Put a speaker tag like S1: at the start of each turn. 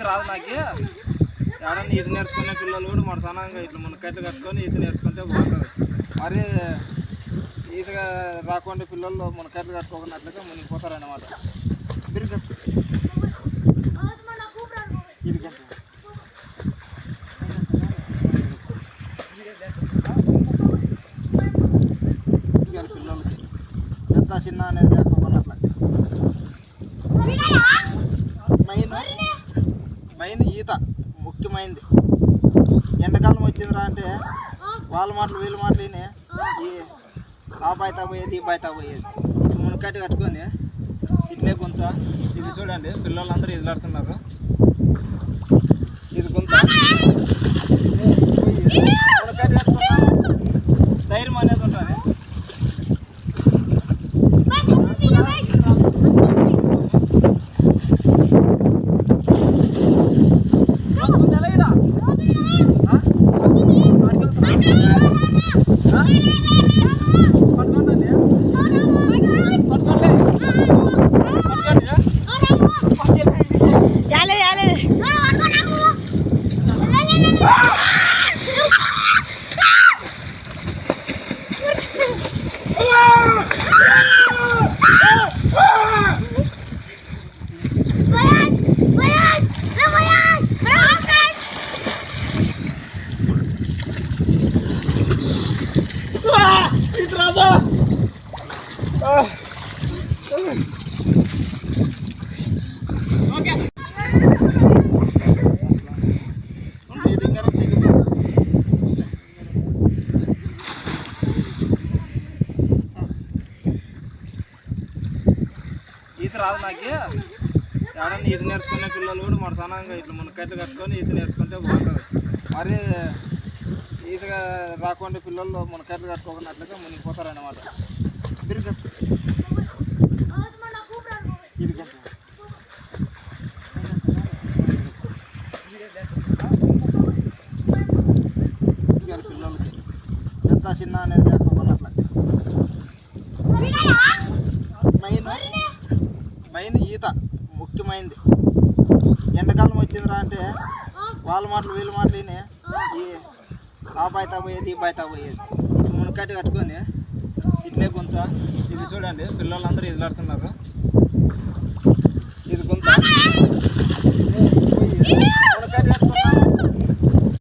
S1: రాదు నాకు. ఎవరన్నా ఈత నేర్చుకునే పిల్లలు కూడా మన సనంగా ఇట్లా మునకట్లు కట్టుకొని ఈత నేర్చుకుంటే బాగుంటుంది. మరి ఈత రాకుండా పిల్లలు మునకట్లు కట్టుకోకున్నట్లయితే మునిగిపోతారన్నమాట. పిల్లలకి పెద్ద చిన్న అనేది లేకపోయినట్ల మెయిన్ ఈత ముఖ్యమైనది. ఎండాకాలం వచ్చిందిరా అంటే వాళ్ళ మాటలు వీళ్ళ మాటలు విని ఈ ఆ బాయితా పోయేది ఈ బాయితా పోయేది. మునకట్టు కట్టుకొని ఇట్లే గుంత. ఇది చూడండి పిల్లలందరూ ఎదులాడుతున్నారు. ఇది గుంత మునకట్టు కట్టుకున్నాను ధైర్యం అనేది ఉంటుంది. ఈత రాదు నాకు. ఎవరన్నా ఈత నేర్చుకునే పిల్లలు కూడా మన సనంగా ఇట్లా మునకట్లు కట్టుకొని ఈత నేర్చుకుంటే బాగుంటుంది. మరి ఈత రాకుండా పిల్లలు మునకట్లు కట్టుకోకున్నట్లయితే మునిగిపోతారన్నమాట. పిల్లలకి పెద్ద చిన్న అనేది లేకపోయినట్ల మెయిన్ ఈత ముఖ్యమైనది. ఎండాకాలం వచ్చిందిరా అంటే వాళ్ళ మాటలు వీళ్ళ మాటలు విని ఈ ఆ బాయితా పోయేది ఈ బాయితా పోయేది. మునకట్టు కట్టుకొని ఇట్లే గుంత. ఇది చూడండి పిల్లలందరూ ఎదులాడుతున్నారు. ఇది గుంత